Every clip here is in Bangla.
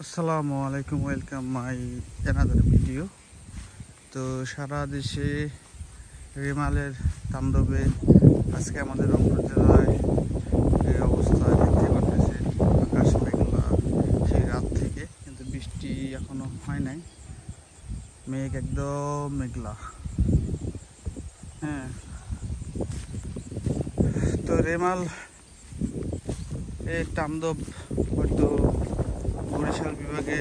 আসসালামু আলাইকুম, ওয়েলকাম মাই অ্যানাদার ভিডিও। তো সারা দেশে রেমালের তাণ্ডবে আজকে আমাদের রংপুর জেলায় এই অবস্থা দেখতে পাচ্ছেন। আকাশ মেঘলা সেই রাত থেকে, কিন্তু বৃষ্টি এখনো হয় নাই, মেঘ একদম মেঘলা। হ্যাঁ, তো রেমাল এর তাণ্ডব হয়তো বরিশাল বিভাগে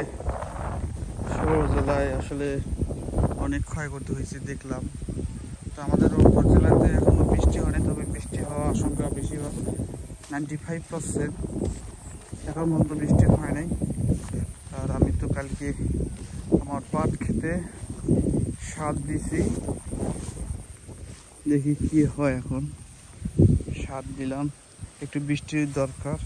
16 জেলায় আসলে অনেক ক্ষয়ক্ষতি হয়েছে দেখলাম। তো আমাদের রংপুর জেলাতে এখনো বৃষ্টি হয়নি, তবে বৃষ্টি হওয়ার আশঙ্কা বেশি হয়, 95%। এখন পর্যন্ত বৃষ্টি হয় নাই। আর আমি তো কালকে আমার পাট খেতে সার দিছি, দেখি কি হয়। এখন সার দিলাম, একটু বৃষ্টির দরকার।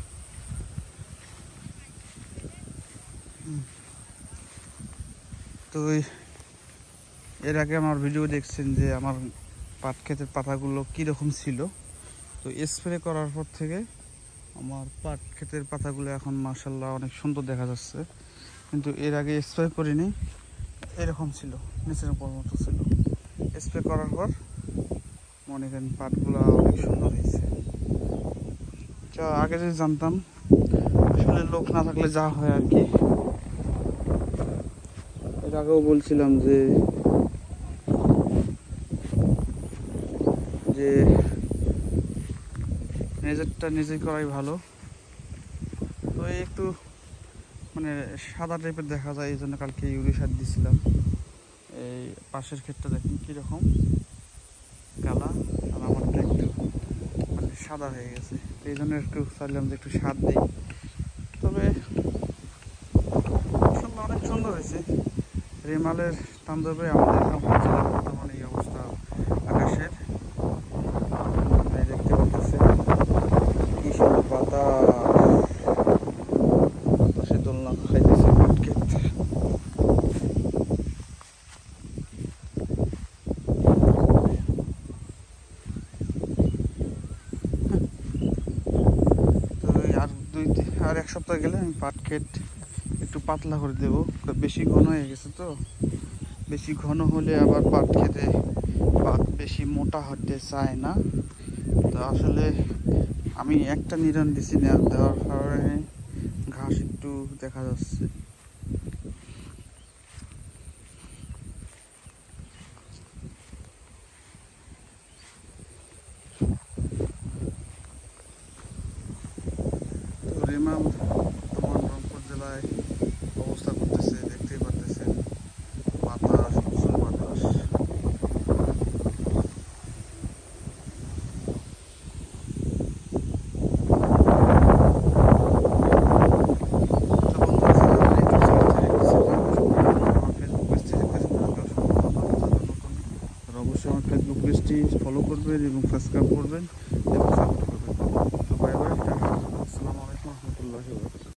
তো এর আগে আমার ভিডিও দেখছেন যে আমার পাট ক্ষেতের পাতাগুলো কীরকম ছিল। তো স্প্রে করার পর থেকে আমার পাট ক্ষেতের পাতাগুলো এখন মাশাআল্লাহ অনেক সুন্দর দেখা যাচ্ছে। কিন্তু এর আগে স্প্রে করিনি, এরকম ছিল, নিচের উপর মতো ছিল। স্প্রে করার পর মনে করেন পাটগুলো অনেক সুন্দর হয়েছে। যা আগে যদি জানতাম, আসলে লোক না থাকলে যা হয় আর কি। এর আগেও বলছিলাম যে যে নিজেরটা নিজেই করাই ভালো। তো একটু মানে সাদা টাইপের দেখা যায়, এই জন্য কালকে ইউরিয়া সার দিয়েছিলাম। এই পাশের ক্ষেতটা দেখুন কীরকম কালা, আর আমারটা একটু মানে সাদা হয়ে গেছে। তো এই জন্য একটু চাইলাম যে একটু সার দিই। তবে অনেক সুন্দর হয়েছে। রেমালের তাণ্ডবে আমাদের রংপুর জেলার বর্তমানে এই অবস্থা আকাশের। দেখতে পাচ্ছেন কি সুন্দর বাতাসে দোলনা খাইতেছে পাট ক্ষেত। তো আর এক সপ্তাহ গেলে আমি পাট ক্ষেত একটু পাতলা করে দেবো। বেশি ঘন হয়ে গেছে, তো বেশি ঘন হলে আবার পাট খেতে পাট বেশি মোটা হতে চায় না। তো আসলে আমি একটা নিরন দিছি, দেওয়ার কারণে ঘাস একটু দেখা যাচ্ছে। তো রেমাল বর্তমান রংপুর জেলায় অবস্থা করতেছে, দেখতেই পারতেছেন। বাতাস, প্রচুর বাতাস। অবশ্যই আমার ফেসবুক পেজটি ফলো করবেন এবং সাবস্ক্রাইব করবেন এবং সাপোর্ট করবেন। তো বাই বাই, আসসালামু আলাইকুম রহমতুল্লাহি ওয়া বারাকাতুহু।